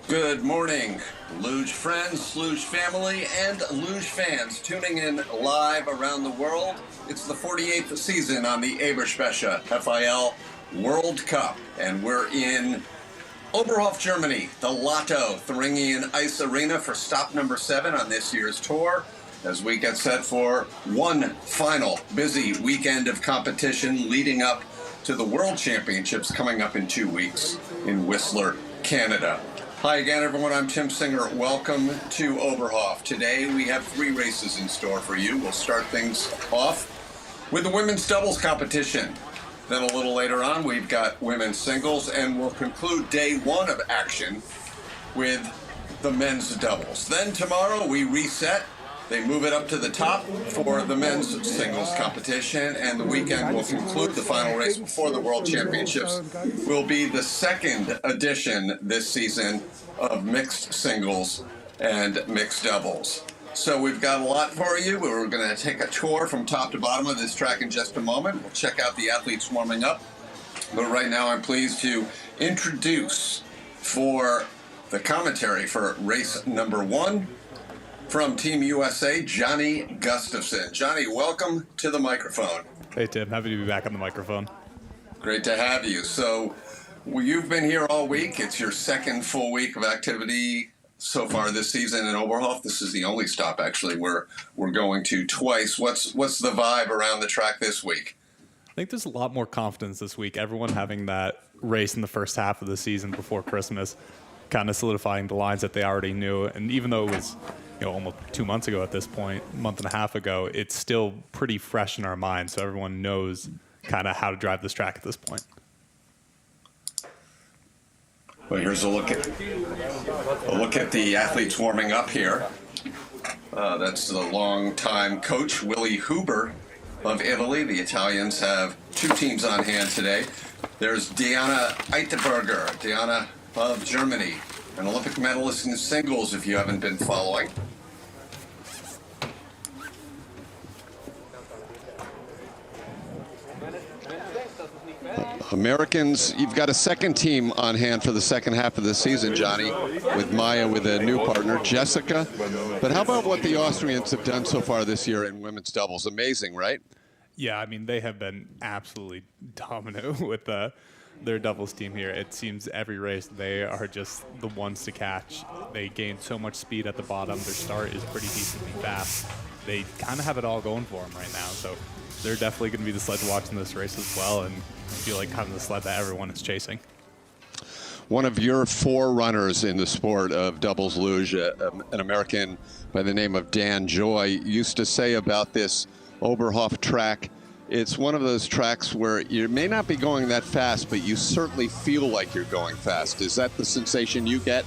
Good morning, Luge friends, Luge family, and Luge fans tuning in live around the world. It's the 48th season on the EBERSPÄCHER FIL World Cup, and we're in Oberhof, Germany, the Lotto Thuringian Ice Arena for stop number 7 on this year's tour, as we get set for one final busy weekend of competition leading up to the World Championships coming up in 2 weeks in Whistler, Canada. Hi again, everyone. I'm Tim Singer. Welcome to Oberhof. Today we have 3 races in store for you. We'll start things off with the women's doubles competition. Then a little later on, we've got women's singles, and we'll conclude day 1 of action with the men's doubles. Then tomorrow we reset. They move it up to the top for the men's singles competition, and the weekend will conclude. The final race before the World Championships will be the 2nd edition this season of mixed singles and mixed doubles. So we've got a lot for you. We're going to take a tour from top to bottom of this track in just a moment. We'll check out the athletes warming up. But right now I'm pleased to introduce for the commentary for race number 1, from Team USA, Johnny Gustafson. Johnny, welcome to the microphone. Hey, Tim. Happy to be back on the microphone. Great to have you. So, you've been here all week. It's your 2nd full week of activity so far this season in Oberhof. This is the only stop, actually, we're going to twice. What's the vibe around the track this week? I think there's a lot more confidence this week. Everyone having that race in the first half of the season before Christmas, kind of solidifying the lines that they already knew. And even though it was almost 2 months ago at this point, a month and a half ago, it's still pretty fresh in our minds. So everyone knows kind of how to drive this track at this point. Well, here's a look at the athletes warming up here. That's the longtime coach, Willy Huber of Italy. The Italians have 2 teams on hand today. There's Diana Altenberger, Diana of Germany, an Olympic medalist in singles, if you haven't been following. Americans, you've got a 2nd team on hand for the 2nd half of the season, Johnny, with Maya with a new partner, Jessica. But how about what the Austrians have done so far this year in women's doubles? Amazing, right? Yeah, I mean, they have been absolutely dominant with their doubles team here. It seems every race they are just the ones to catch. They gain so much speed at the bottom. Their start is pretty decently fast. They kind of have it all going for them right now. So they're definitely going to be the sled to watch in this race as well, and I feel like kind of the sled that everyone is chasing. One of your forerunners in the sport of doubles luge, an American by the name of Dan Joy, used to say about this Oberhof track, it's one of those tracks where you may not be going that fast, but you certainly feel like you're going fast. Is that the sensation you get?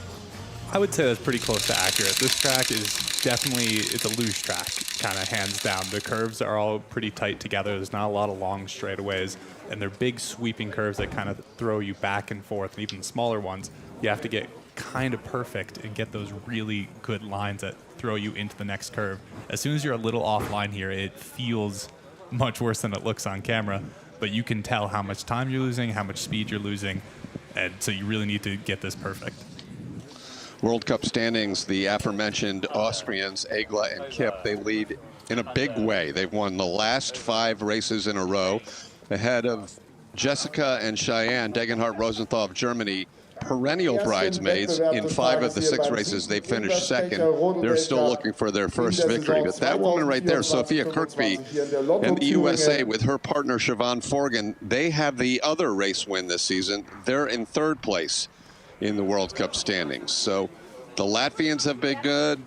I would say that's pretty close to accurate. This track is definitely, it's a luge track, kind of hands down. The curves are all pretty tight together. There's not a lot of long straightaways, and they're big sweeping curves that kind of throw you back and forth. And even the smaller ones, you have to get kind of perfect and get those really good lines that throw you into the next curve. As soon as you're a little offline here, it feels much worse than it looks on camera, but you can tell how much time you're losing, how much speed you're losing, and so you really need to get this perfect. World Cup standings, the aforementioned Austrians, Egla and Kipp, they lead in a big way. They've won the last 5 races in a row, ahead of Jessica and Cheyenne Degenhardt Rosenthal of Germany, perennial bridesmaids. In 5 of the 6 races they finished 2nd. They're still looking for their first victory. But that woman right there, Sophia Kirkby, and the USA with her partner Siobhan Forgan, they have the other race win this season. They're in 3rd place in the World Cup standings. So the Latvians have been good.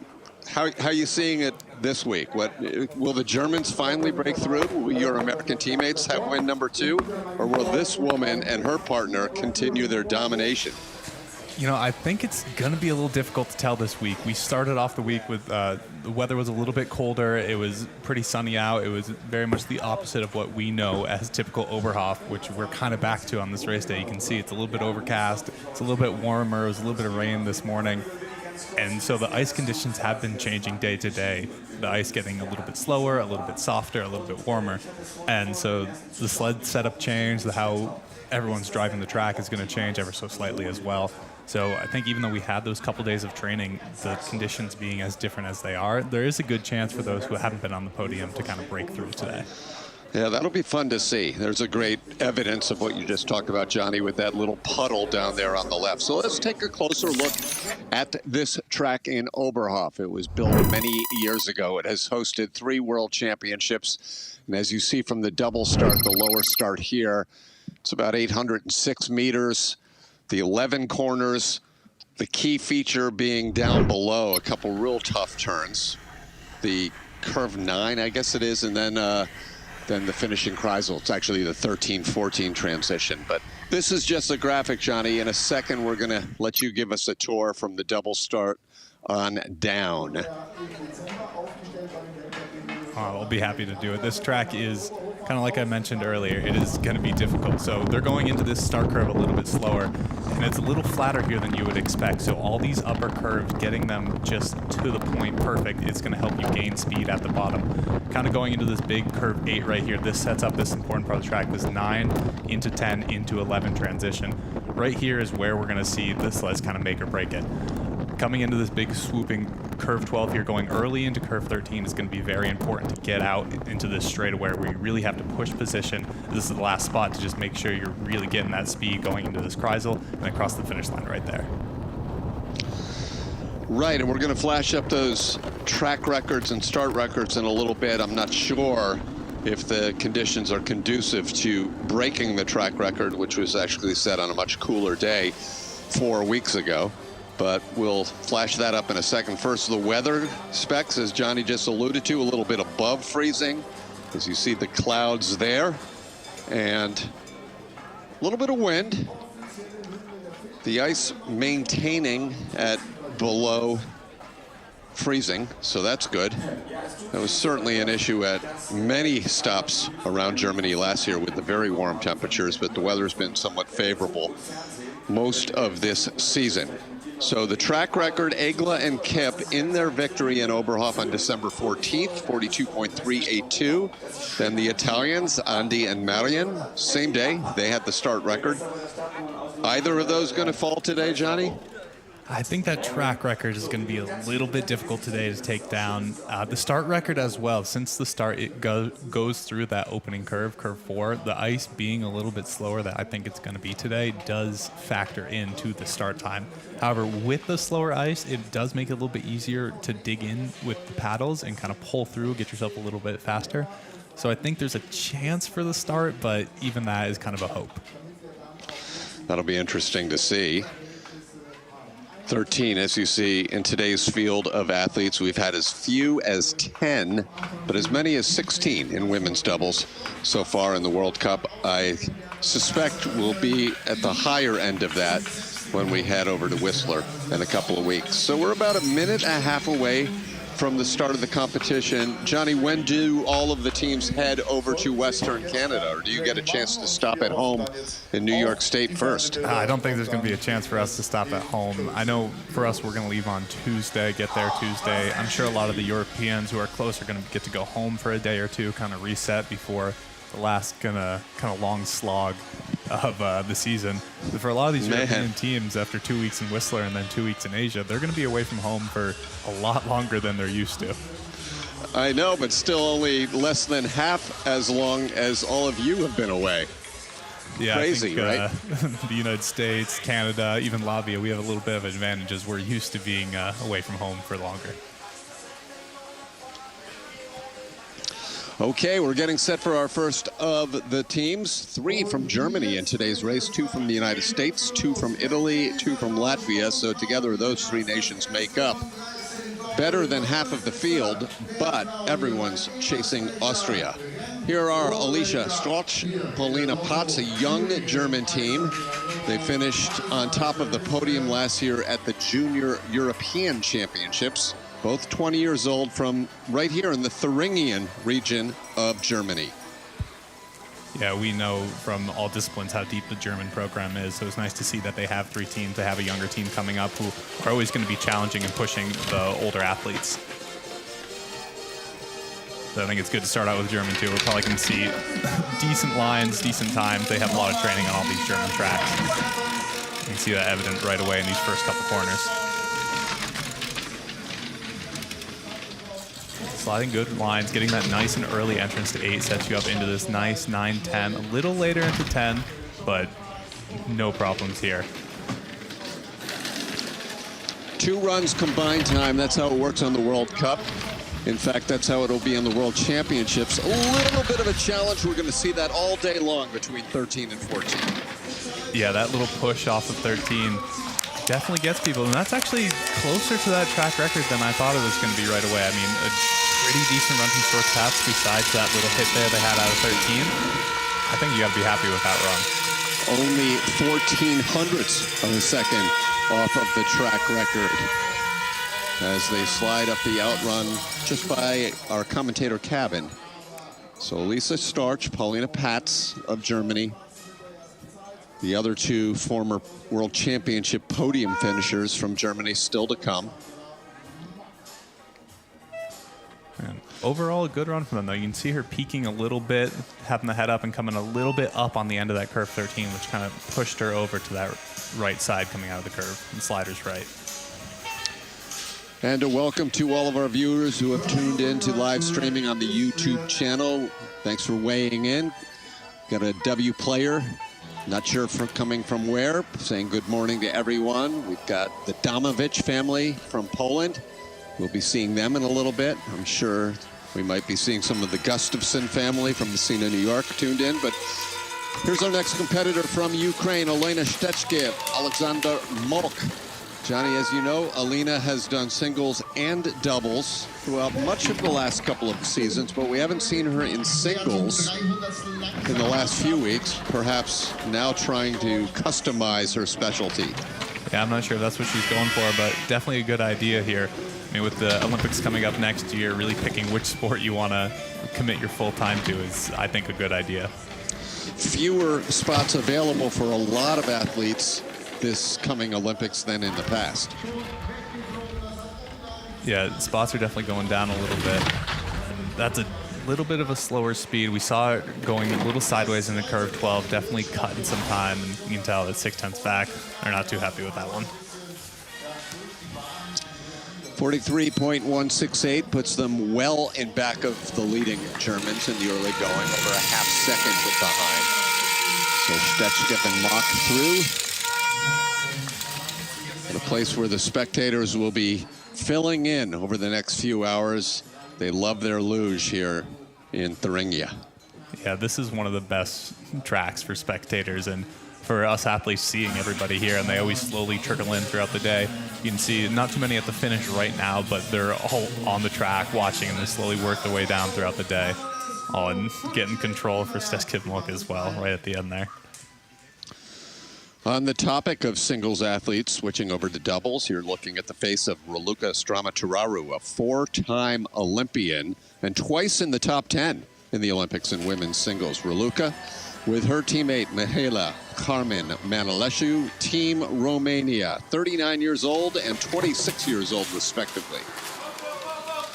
How are you seeing it this week? Will the Germans finally break through? Will your American teammates have win number 2? Or will this woman and her partner continue their domination? You know, I think it's going to be a little difficult to tell this week. We started off the week with the weather was a little bit colder. It was pretty sunny out. It was very much the opposite of what we know as typical Oberhof, which we're kind of back to on this race day. You can see it's a little bit overcast. It's a little bit warmer. It was a little bit of rain this morning. And so the ice conditions have been changing day to day. The ice getting a little bit slower, a little bit softer, a little bit warmer. And so the sled setup changed, how everyone's driving the track is going to change ever so slightly as well. So I think even though we had those couple days of training, the conditions being as different as they are, there is a good chance for those who haven't been on the podium to kind of break through today. Yeah, that'll be fun to see. There's a great evidence of what you just talked about, Johnny, with that little puddle down there on the left. So let's take a closer look at this track in Oberhof. It was built many years ago. It has hosted 3 world championships. And as you see from the double start, the lower start here, it's about 806 meters, the 11 corners, the key feature being down below, a couple real tough turns. The curve 9, I guess it is, and then the finishing Kreisel. It's actually the 13-14 transition. But this is just a graphic, Johnny. In a second, we're going to let you give us a tour from the double start on down. I'll be happy to do it. This track is kind of like I mentioned earlier, it is going to be difficult. So they're going into this start curve a little bit slower, and it's a little flatter here than you would expect. So all these upper curves, getting them just to the point perfect, it's going to help you gain speed at the bottom. Kind of going into this big curve 8 right here, this sets up this important part of the track, this 9 into 10 into 11 transition. Right here is where we're going to see the sleds kind of make or break it. Coming into this big swooping curve 12 here, going early into curve 13 is going to be very important to get out into this straightaway where you really have to push position. This is the last spot to just make sure you're really getting that speed going into this Kreisel and across the finish line right there. Right, and we're going to flash up those track records and start records in a little bit. I'm not sure if the conditions are conducive to breaking the track record, which was actually set on a much cooler day 4 weeks ago. But we'll flash that up in a second. First, the weather specs, as Johnny just alluded to, a little bit above freezing, as you see the clouds there, and a little bit of wind. The ice maintaining at below freezing, so that's good. That was certainly an issue at many stops around Germany last year with the very warm temperatures, but the weather's been somewhat favorable most of this season. So the track record, Egla and Kipp in their victory in Oberhof on December 14th, 42.382. Then the Italians, Andy and Marian, same day, they had the start record. Either of those going to fall today, Johnny? I think that track record is going to be a little bit difficult today to take down. The start record as well, since the start it goes through that opening curve, curve 4, the ice being a little bit slower that I think it's going to be today does factor into the start time. However, with the slower ice, it does make it a little bit easier to dig in with the paddles and kind of pull through, get yourself a little bit faster. So I think there's a chance for the start, but even that is kind of a hope. That'll be interesting to see. 13, as you see in today's field of athletes, we've had as few as 10, but as many as 16 in women's doubles so far in the World Cup. I suspect we'll be at the higher end of that when we head over to Whistler in a couple of weeks. So we're about a minute and a half away from the start of the competition. Johnny, when do all of the teams head over to Western Canada, or do you get a chance to stop at home in New York State first? I don't think there's going to be a chance for us to stop at home. I know for us, we're going to leave on Tuesday, get there Tuesday. I'm sure a lot of the Europeans who are close are going to get to go home for a day or two, kind of reset before the last kind of long slog of the season. But for a lot of these European teams, after 2 weeks in Whistler and then 2 weeks in Asia, they're going to be away from home for a lot longer than they're used to. I know, but still only less than half as long as all of you have been away. Yeah, crazy, I think, right? The United States, Canada, even Latvia, we have a little bit of advantages. We're used to being away from home for longer. Okay, we're getting set for our first of the teams. 3 from Germany in today's race, 2 from the United States, 2 from Italy, 2 from Latvia. So together those 3 nations make up better than half of the field, but everyone's chasing Austria. Here are Alicia Strauch, Paulina Potts, a young German team. They finished on top of the podium last year at the Junior European Championships. Both 20 years old, from right here in the Thuringian region of Germany. Yeah, we know from all disciplines how deep the German program is, so it's nice to see that they have 3 teams. They have a younger team coming up who are always going to be challenging and pushing the older athletes. So I think it's good to start out with German too. We're probably going to see decent lines, decent times. They have a lot of training on all these German tracks. You can see that evident right away in these first couple corners. Sliding good lines, getting that nice and early entrance to 8 sets you up into this nice 9, 10. A little later into 10, but no problems here. 2 runs combined time. That's how it works on the World Cup. In fact, that's how it'll be in the World Championships. A little bit of a challenge. We're going to see that all day long between 13 and 14. Yeah, that little push off of 13 definitely gets people. And that's actually closer to that track record than I thought it was going to be right away. I mean, a pretty decent run from short taps besides that little hit there they had out of 13. I think you got to be happy with that run. Only 14 hundredths of a second off of the track record as they slide up the outrun just by our commentator cabin. So Lisa Starch, Paulina Patz of Germany, the other 2 former World Championship podium finishers from Germany still to come. And overall, a good run from them, though. You can see her peaking a little bit, having the head up and coming a little bit up on the end of that curve 13, which kind of pushed her over to that right side coming out of the curve, and sliders right. And a welcome to all of our viewers who have tuned in to live streaming on the YouTube channel. Thanks for weighing in. Got a W player, not sure coming from where, saying good morning to everyone. We've got the Damovich family from Poland. We'll be seeing them in a little bit. I'm sure we might be seeing some of the Gustafson family from the scene of New York tuned in. But here's our next competitor from Ukraine, Elena Stechke, Alexander Molk. Johnny, as you know, Alina has done singles and doubles throughout much of the last couple of seasons, but we haven't seen her in singles in the last few weeks, perhaps now trying to customize her specialty. Yeah, I'm not sure if that's what she's going for, but definitely a good idea here. I mean, with the Olympics coming up next year, really picking which sport you want to commit your full time to is, I think, a good idea. Fewer spots available for a lot of athletes this coming Olympics than in the past. Yeah, spots are definitely going down a little bit. That's a little bit of a slower speed. We saw it going a little sideways in the curve 12, definitely cutting some time, and you can tell that 6/10 back. They're not too happy with that one. 43.168 puts them well in back of the leading Germans in the early going, over a half second behind. So Stechke and Mock through. A place where the spectators will be filling in over the next few hours. They love their luge here in Thuringia. Yeah, this is one of the best tracks for spectators and for us athletes seeing everybody here, and they always slowly trickle in throughout the day. You can see not too many at the finish right now, but they're all on the track watching, and they slowly work their way down throughout the day. Oh, and getting control for Stechke as well right at the end there. On the topic of singles athletes, switching over to doubles, you're looking at the face of Raluca Stramaturaro, a 4-time Olympian and twice in the top 10 in the Olympics in women's singles. Raluca with her teammate Mihaela Carmen Manolescu, Team Romania, 39 years old and 26 years old respectively.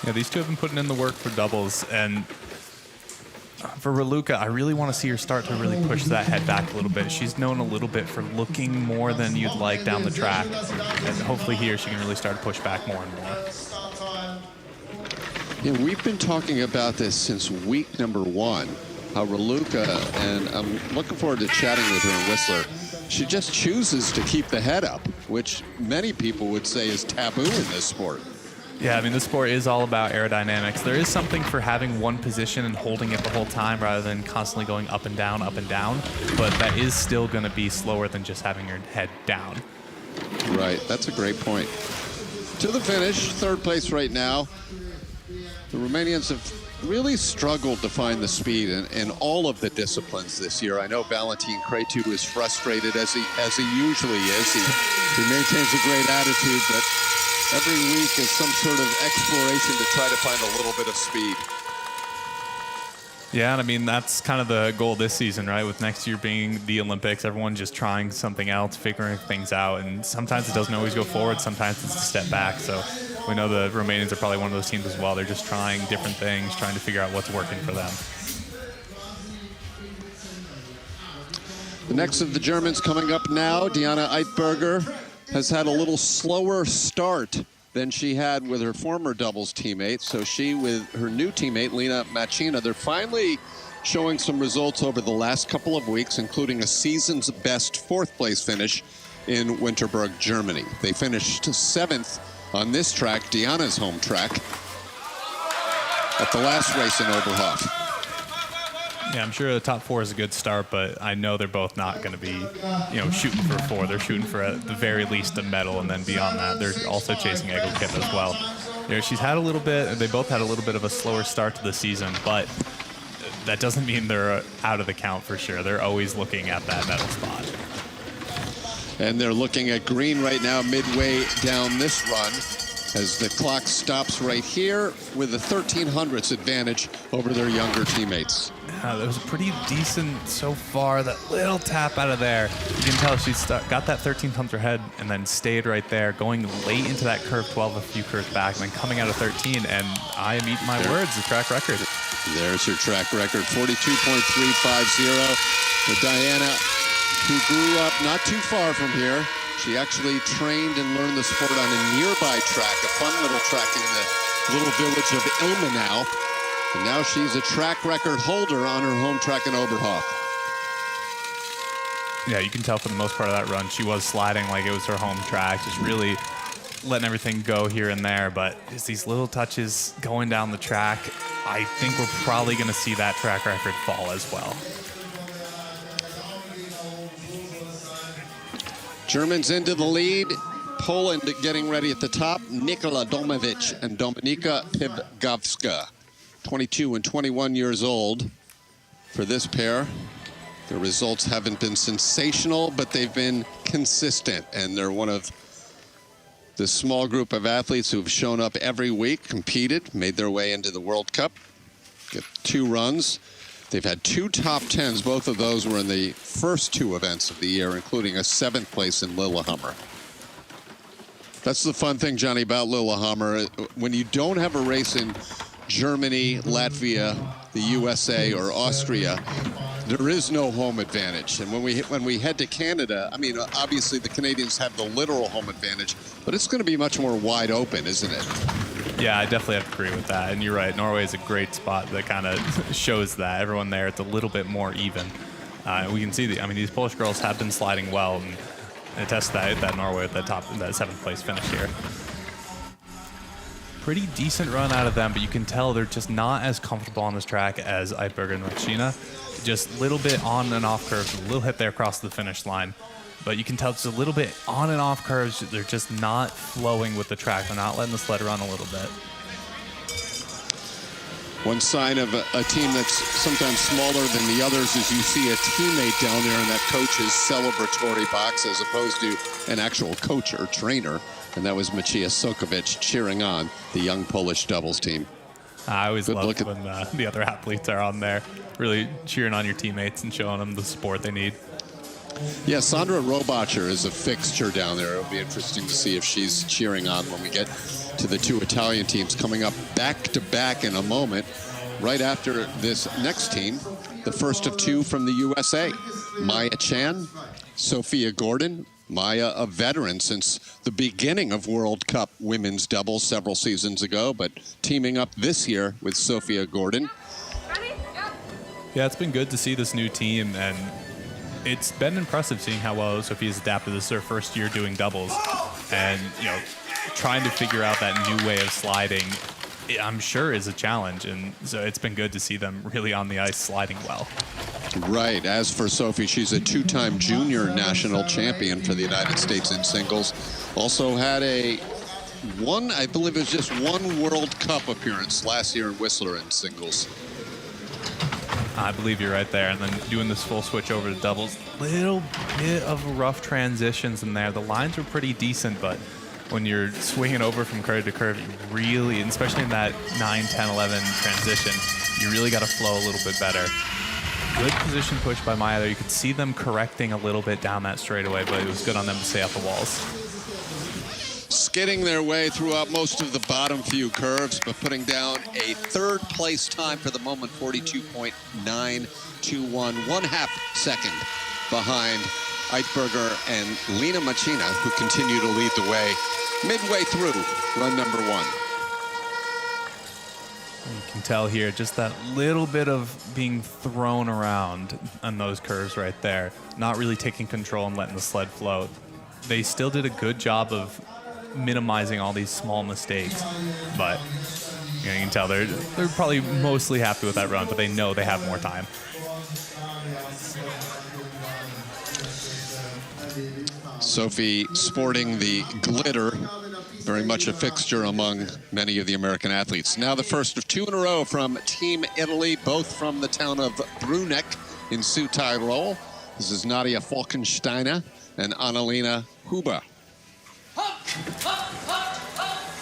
Yeah, these two have been putting in the work for doubles, and for Raluca, I really want to see her start to really push that head back a little bit. She's known a little bit for looking more than you'd like down the track, and hopefully here she can really start to push back more and more. Yeah, we've been talking about this since week number 1, how Raluca, and I'm looking forward to chatting with her in Whistler, she just chooses to keep the head up, which many people would say is taboo in this sport. Yeah, I mean, this sport is all about aerodynamics. There is something for having one position and holding it the whole time rather than constantly going up and down, but that is still going to be slower than just having your head down. Right, that's a great point. To the finish, 3rd place right now. The Romanians have really struggled to find the speed in all of the disciplines this year. I know Valentin Cretu is frustrated as he usually is. He maintains a great attitude, but every week is some sort of exploration to try to find a little bit of speed. Yeah, and I mean, that's kind of the goal this season, right? With next year being the Olympics, everyone just trying something else, figuring things out, and sometimes it doesn't always go forward, sometimes it's a step back. So We know the Romanians are probably one of those teams as well. They're just trying different things, trying to figure out what's working for them. The next of the Germans coming up now, Diana Eitberger has had a little slower start than she had with her former doubles teammate. So she, with her new teammate, Lena Machina, they're finally showing some results over the last couple of weeks, including a season's best 4th place finish in Winterberg, Germany. They finished 7th on this track, Diana's home track, at the last race in Oberhof. Yeah, I'm sure the top 4 is a good start, but I know they're both not going to be, shooting for 4. They're shooting for, at the very least, a medal, and then beyond that, they're also chasing Ego Kip as well. She's had a little bit, they both had a little bit of a slower start to the season, but that doesn't mean they're out of the count for sure. They're always looking at that medal spot. And they're looking at green right now, midway down this run, as the clock stops right here with a 1300ths advantage over their younger teammates. That was pretty decent so far. That little tap out of there. You can tell she's got that 13th head and then stayed right there, going late into that curve 12, a few curves back, and then coming out of 13. And I am eating my words, the track record. There's her track record, 42.350. For Diana, who grew up not too far from here. She actually trained and learned the sport on a nearby track, a fun little track in the little village of Ilmenau. And now she's a track record holder on her home track in Oberhof. Yeah, you can tell for the most part of that run, she was sliding like it was her home track, just really letting everything go here and there. But just these little touches going down the track, I think we're probably going to see that track record fall as well. Germans into the lead. Poland getting ready at the top. Nikola Domovic and Dominika Pivgowska. 22 and 21 years old for this pair. Their results haven't been sensational, but they've been consistent. And they're one of the small group of athletes who've shown up every week, competed, made their way into the World Cup, get 2 runs. They've had 2 top 10s. Both of those were in the first 2 events of the year, including a 7th place in Lillehammer. That's the fun thing, Johnny, about Lillehammer. When you don't have a race in Germany, Latvia, the USA, or Austria, there is no home advantage. And when we head to Canada, I mean, obviously the Canadians have the literal home advantage, but it's going to be much more wide open, isn't it? Yeah, I definitely have to agree with that. And you're right, Norway is a great spot that kind of shows that. Everyone there, it's a little bit more even. We can see, these Polish girls have been sliding well, and attest that Norway with that 7th place finish here. Pretty decent run out of them, but you can tell they're just not as comfortable on this track as Eitberger and Machina. Just a little bit on and off curves, a little hit there across the finish line. But you can tell just a little bit on and off curves. They're just not flowing with the track. They're not letting the sled run a little bit. One sign of a team that's sometimes smaller than the others is you see a teammate down there in that coach's celebratory box as opposed to an actual coach or trainer. And that was Maciej Sokovic cheering on the young Polish doubles team. I always love when the other athletes are on there, really cheering on your teammates and showing them the support they need. Yeah, Sandra Robacher is a fixture down there. It'll be interesting to see if she's cheering on when we get to the 2 Italian teams coming up back-to-back in a moment. Right after this next team, the first of 2 from the USA. Maya Chan, Sophia Gordon. Maya, a veteran since the beginning of World Cup women's doubles several seasons ago, but teaming up this year with Sophia Gordon. Yeah, it's been good to see this new team, and it's been impressive seeing how well Sophia's adapted. This is her first year doing doubles, and trying to figure out that new way of sliding, I'm sure, is a challenge, and so it's been good to see them really on the ice sliding well. Right. As for Sophie, she's a 2-time junior national champion for the United States in singles. Also had I believe it was just 1 World Cup appearance last year in Whistler in singles. I believe you're right there. And then doing this full switch over to doubles, little bit of rough transitions in there. The lines were pretty decent, but when you're swinging over from curve to curve, you really, and especially in that 9, 10, 11 transition, you really got to flow a little bit better. Good position push by Maya there. You could see them correcting a little bit down that straightaway, but it was good on them to stay off the walls. skidding their way throughout most of the bottom few curves, but putting down a third place time for the moment, 42.921, 1/2 second behind Eitberger and Lena Machina, who continue to lead the way midway through run number 1. You can tell here just that little bit of being thrown around on those curves right there, not really taking control and letting the sled float. They still did a good job of minimizing all these small mistakes, but you can tell they're probably mostly happy with that run, but they know they have more time. Sophie sporting the glitter, very much a fixture among many of the American athletes. Now the first of 2 in a row from Team Italy, both from the town of Bruneck in Südtirol. This is Nadia Falkensteiner and Annalena Huber.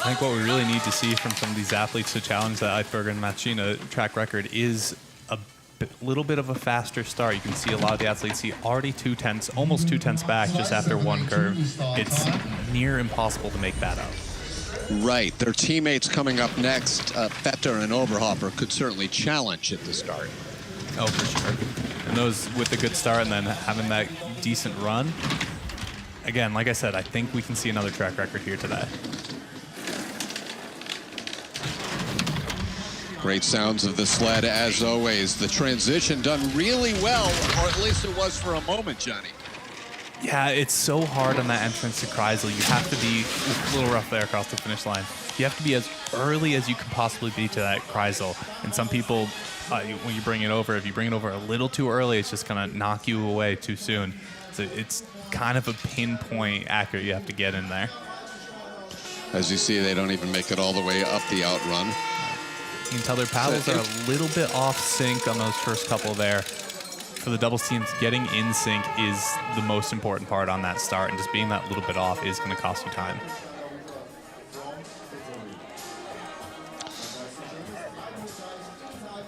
I think what we really need to see from some of these athletes to challenge that Eitberger and Machina track record is a little bit of a faster start. You can see a lot of the athletes see already 2/10, almost 2/10 back just after one curve. It's near impossible to make that up. Right, their teammates coming up next, Vetter and Oberhofer, could certainly challenge at the start. Oh, for sure. And those with a good start and then having that decent run. Again, like I said, I think we can see another track record here today. Great sounds of the sled, as always. The transition done really well, or at least it was for a moment, Johnny. Yeah, it's so hard on that entrance to Kreisel. You have to be a little rough there across the finish line. You have to be as early as you can possibly be to that Kreisel. And some people, when you bring it over, if you bring it over a little too early, it's just going to knock you away too soon. So it's kind of a pinpoint accurate you have to get in there. As you see, they don't even make it all the way up the outrun. You can tell their paddles are a little bit off sync on those first couple there. For the doubles teams, getting in sync is the most important part on that start, and just being that little bit off is going to cost you time.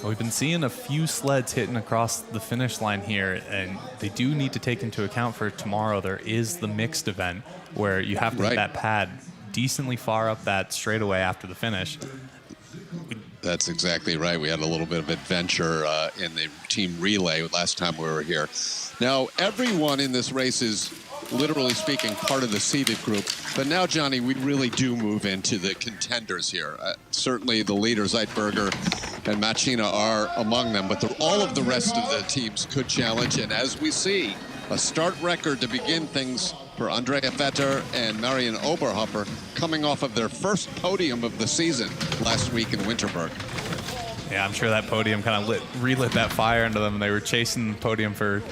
We've been seeing a few sleds hitting across the finish line here, and they do need to take into account for tomorrow. There is the mixed event where you have to hit that pad decently far up that straightaway after the finish. That's exactly right. We had a little bit of adventure in the team relay last time we were here. Now, everyone in this race is, literally speaking, part of the seeded group. But now, Johnny, we really do move into the contenders here. Certainly the leaders, Eitberger and Machina, are among them. But all of the rest of the teams could challenge. And as we see, a start record to begin things for Andrea Vetter and Marion Oberhofer, coming off of their first podium of the season last week in Winterberg. Yeah, I'm sure that podium kind of relit that fire into them. They were chasing the podium for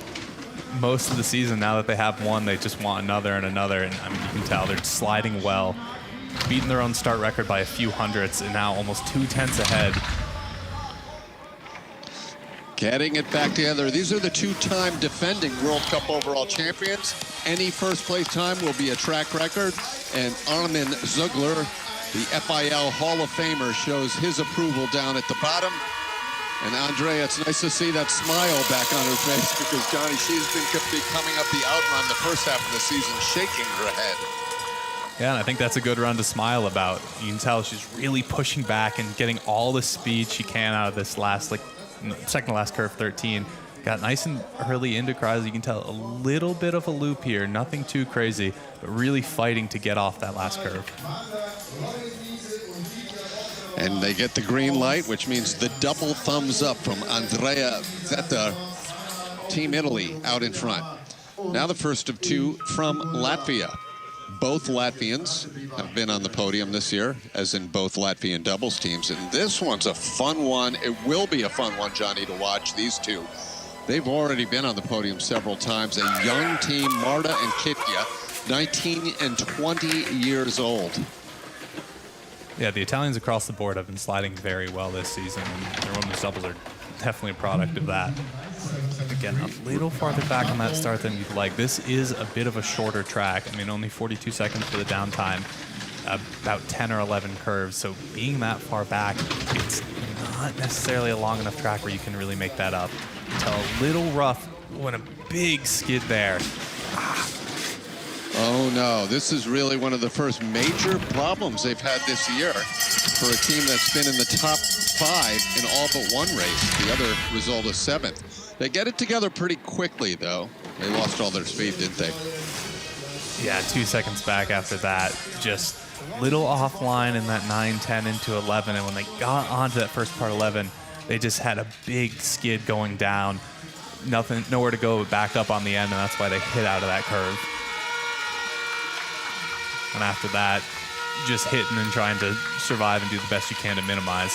most of the season. Now that they have one, they just want another and another. And I mean, you can tell they're sliding well, beating their own start record by a few hundredths, and now almost 2/10 ahead. Getting it back together. These are the 2-time defending World Cup overall champions. Any first place time will be a track record. And Armin Zugler, the FIL Hall of Famer, shows his approval down at the bottom. And Andrea, it's nice to see that smile back on her face, because Johnny, she's been coming up the outrun the first half of the season, shaking her head. Yeah, and I think that's a good run to smile about. You can tell she's really pushing back and getting all the speed she can out of this last, second to last curve, 13. Got nice and early into Kreisel. You can tell a little bit of a loop here, nothing too crazy, but really fighting to get off that last curve. And they get the green light, which means the double thumbs up from Andrea Vetter, Team Italy out in front. Now the first of 2 from Latvia. Both Latvians have been on the podium this year, as in both Latvian doubles teams. And this one's a fun one. It will be a fun one, Johnny, to watch these two. They've already been on the podium several times. A young team, Marta and Kitja, 19 and 20 years old. Yeah, the Italians across the board have been sliding very well this season, and their women's doubles are definitely a product of that. Again, a little farther back on that start than you'd like. This is a bit of a shorter track. I mean, only 42 seconds for the downtime, about 10 or 11 curves. So being that far back, it's not necessarily a long enough track where you can really make that up. Until a little rough when a big skid there. Oh no, this is really one of the first major problems they've had this year for a team that's been in the top 5 in all but one race. The other result is 7th. They get it together pretty quickly, though. They lost all their speed, didn't they? Yeah, 2 seconds back after that. Just little offline in that 9, 10 into 11. And when they got onto that first part 11, they just had a big skid going down. Nowhere to go but back up on the end, and that's why they hit out of that curve. And after that, just hitting and trying to survive and do the best you can to minimize.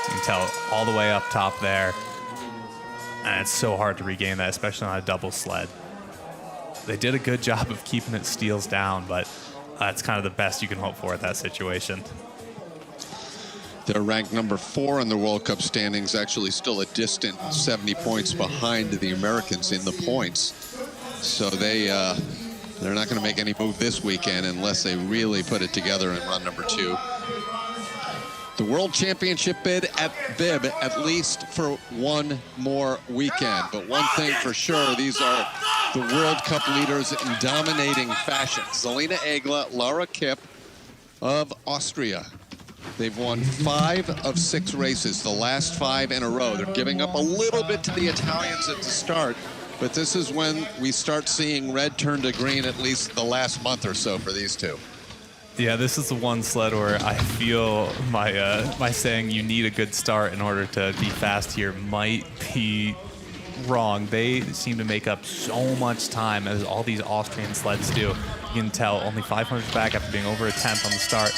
You can tell all the way up top there. And it's so hard to regain that, especially on a double sled. They did a good job of keeping it steels down, but that's kind of the best you can hope for at that situation. They're ranked number 4 in the World Cup standings, actually still a distant 70 points behind the Americans in the points. So they're not going to make any move this weekend unless they really put it together and run number 2. The World Championship bid at least for one more weekend. But one thing for sure, these are the World Cup leaders in dominating fashion. Zelina Egla, Laura Kipp of Austria. They've won 5 of 6 races, the last 5 in a row. They're giving up a little bit to the Italians at the start, but this is when we start seeing red turn to green, at least the last month or so for these two. Yeah, this is the one sled where I feel my saying you need a good start in order to be fast here might be wrong. They seem to make up so much time, as all these Austrian sleds do. You can tell only 500 back after being over a 10th on the start.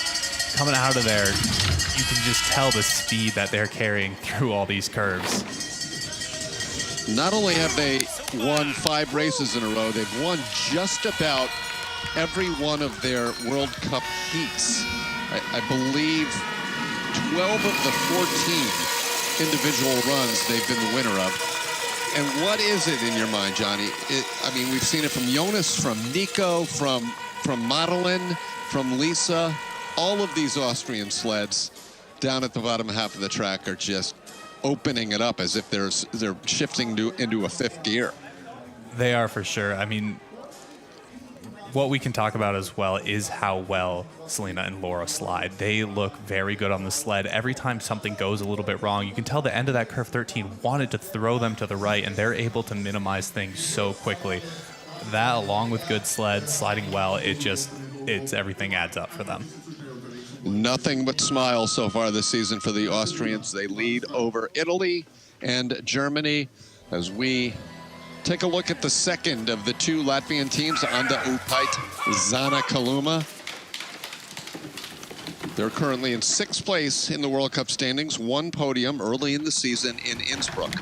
Coming out of there, you can just tell the speed that they're carrying through all these curves. Not only have they won 5 races in a row, they've won just about every one of their World Cup heats. I believe 12 of the 14 individual runs they've been the winner of. And what is it in your mind, Johnny? I mean, we've seen it from Jonas, from Nico, from Madeline, from Lisa. All of these Austrian sleds down at the bottom half of the track are just opening it up as if they're shifting into a 5th gear. They are, for sure. I mean, what we can talk about as well is how well Selena and Laura slide. They look very good on the sled. Every time something goes a little bit wrong, you can tell the end of that curve 13 wanted to throw them to the right, and they're able to minimize things so quickly. That, along with good sleds, sliding well, it's everything adds up for them. Nothing but smiles so far this season for the Austrians. They lead over Italy and Germany as we take a look at the second of the 2 Latvian teams, Anda Upait, Zana Kaluma. They're currently in 6th place in the World Cup standings, 1 podium early in the season in Innsbruck.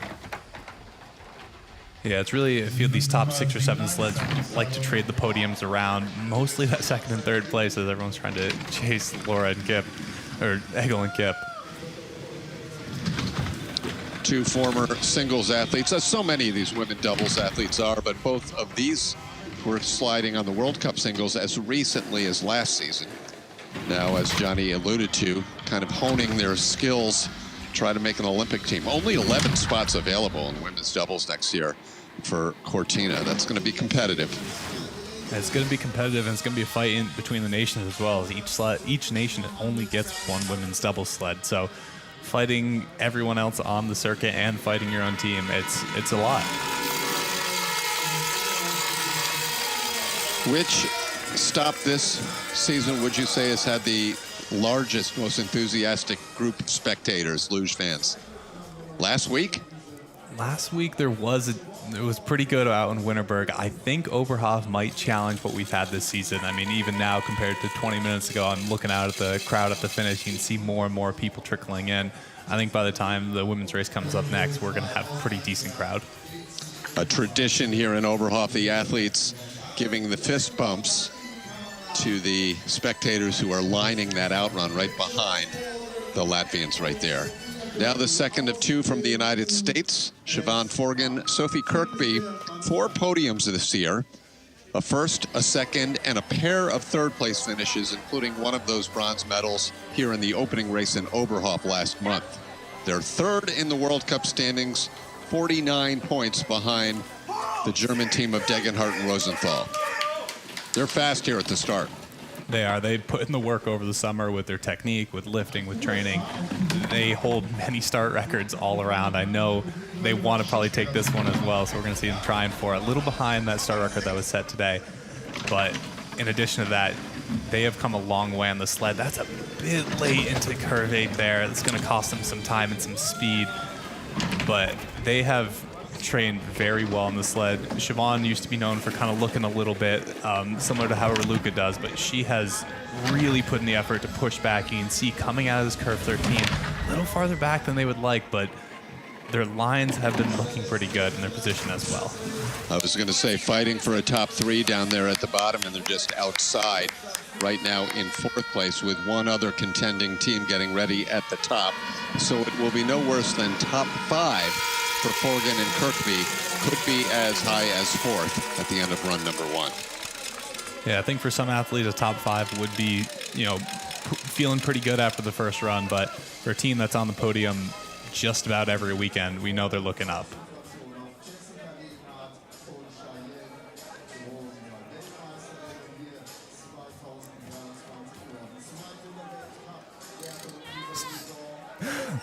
Yeah, it's really, I feel these top 6 or 7 sleds like to trade the podiums around, mostly that 2nd and 3rd place as everyone's trying to chase Laura and Kipp, or Egel and Kipp. 2 former singles athletes, as so many of these women doubles athletes are, but both of these were sliding on the World Cup singles as recently as last season. Now, as Johnny alluded to, kind of honing their skills, try to make an Olympic team. Only 11 spots available in women's doubles next year for Cortina. That's going to be competitive. It's going to be competitive, and it's going to be a fight between the nations as well. As each nation only gets 1 women's double sled, so fighting everyone else on the circuit and fighting your own team, it's a lot. Which stop this season would you say has had the largest, most enthusiastic group of spectators, Luge fans? Last week? Last week it was pretty good out in Winterberg. I think Oberhof might challenge what we've had this season. I mean, even now compared to 20 minutes ago, I'm looking out at the crowd at the finish. You can see more and more people trickling in. I think by the time the women's race comes up next, we're going to have a pretty decent crowd. A tradition here in Oberhof, the athletes giving the fist bumps to the spectators who are lining that outrun right behind the Latvians right there. Now the second of 2 from the United States, Siobhan Forgan, Sophie Kirkby, 4 podiums this year, a first, a second, and a pair of 3rd place finishes, including one of those bronze medals here in the opening race in Oberhof last month. They're 3rd in the World Cup standings, 49 points behind the German team of Degenhardt and Rosenthal. They're fast here at the start. They are. They put in the work over the summer with their technique, with lifting, with training. They hold many start records all around. I know they want to probably take this one as well, so we're going to see them trying for it. A little behind that start record that was set today. But in addition to that, they have come a long way on the sled. That's a bit late into curve 8 there. That's going to cost them some time and some speed. But they have trained very well on the sled. Siobhan used to be known for kind of looking a little bit similar to how Luge does, but she has really put in the effort to push back. You can see coming out of this curve 13, a little farther back than they would like, but their lines have been looking pretty good in their position as well. I was going to say fighting for a top 3 down there at the bottom, and they're just outside right now in 4th place with one other contending team getting ready at the top. So it will be no worse than top 5 for Forgan and Kirkby, could be as high as 4th at the end of run number 1. Yeah, I think for some athletes, a top 5 would be, you know, feeling pretty good after the first run. But for a team that's on the podium just about every weekend, we know they're looking up.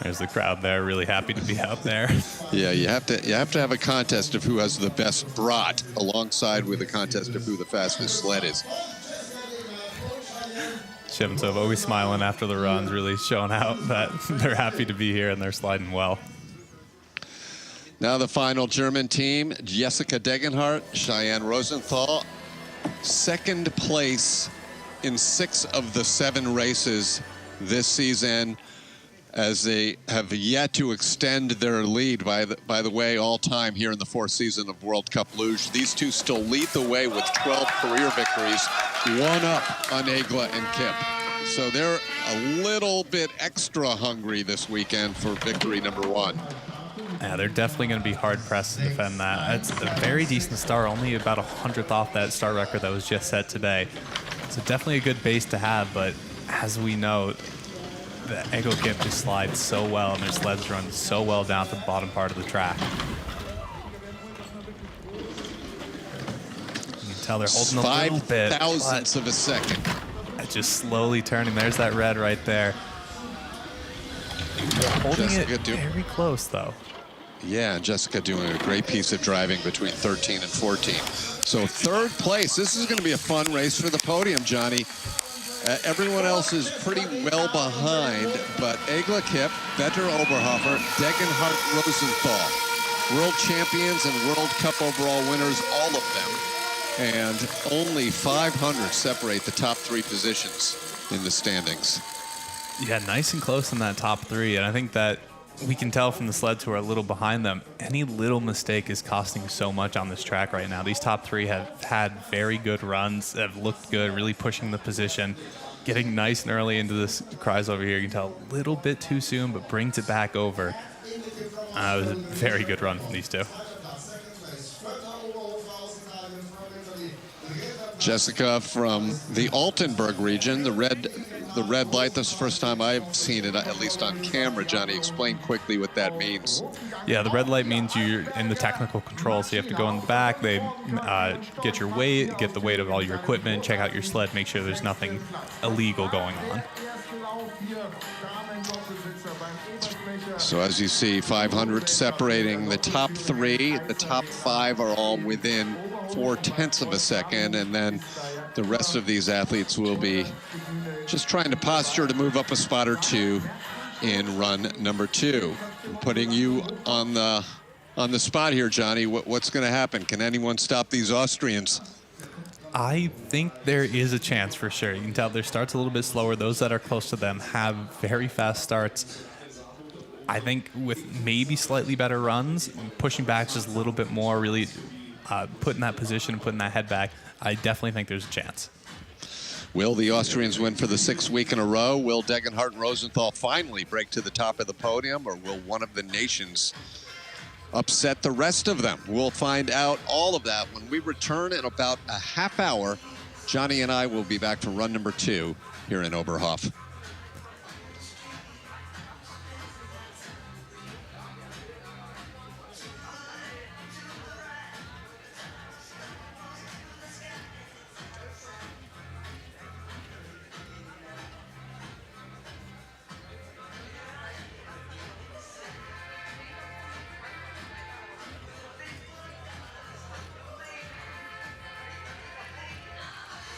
There's the crowd there, really happy to be out there. Yeah, you have to have a contest of who has the best brat, alongside with a contest of who the fastest sled is. Shevtsov always smiling after the runs, really showing out that they're happy to be here and they're sliding well. Now the final German team, Jessica Degenhardt, Cheyenne Rosenthal, 2nd place in 6 of the 7 races this season, as they have yet to extend their lead. By the way, all time here in the 4th season of World Cup Luge. These two still lead the way with 12 career victories, 1 up on Egla and Kip. So they're a little bit extra hungry this weekend for victory number 1. Yeah, they're definitely going to be hard-pressed to defend that. It's a very decent start, only about 100th off that start record that was just set today. So definitely a good base to have, but as we know, the Ego Kip just slides so well and their sleds run so well down to the bottom part of the track. You can tell they're holding a little bit. 5 thousandths of a second. Just slowly turning. There's that red right there. They're holding Jessica it very close, though. Yeah, Jessica doing a great piece of driving between 13 and 14. So 3rd place. This is going to be a fun race for the podium, Johnny. Everyone else is pretty well behind, but Egla Kip, Vetter Oberhofer, Degenhardt Rosenthal, world champions and World Cup overall winners, all of them. And only 500 separate the top 3 positions in the standings. Yeah, nice and close in that top 3. And I think that we can tell from the sleds who are a little behind them, any little mistake is costing so much on this track right now. These top 3 have had very good runs, have looked good, really pushing the position, getting nice and early into this Kreis over here. You can tell a little bit too soon, but brings it back over. It was a very good run from these two. Jessica from the Altenberg region, the red light. That's the first time I've seen it, at least on camera. Johnny, explain quickly what that means. Yeah, the red light means you're in the technical control, so you have to go in the back. They get your weight, get the weight of all your equipment, check out your sled, make sure there's nothing illegal going on. So as you see, 500 separating the top 3. The top 5 are all within 0.4 of a second, and then the rest of these athletes will be just trying to posture to move up a spot or 2 in run number 2. Putting you on the spot here, Johnny. What's going to happen? Can anyone stop these Austrians? I think there is a chance for sure. You can tell their start's a little bit slower. Those that are close to them have very fast starts. I think with maybe slightly better runs, pushing back just a little bit more, really putting that position, putting that head back, I definitely think there's a chance. Will the Austrians win for the 6th week in a row? Will Degenhardt and Rosenthal finally break to the top of the podium, or will one of the nations upset the rest of them? We'll find out all of that when we return in about a half hour. Johnny and I will be back for run number 2 here in Oberhof.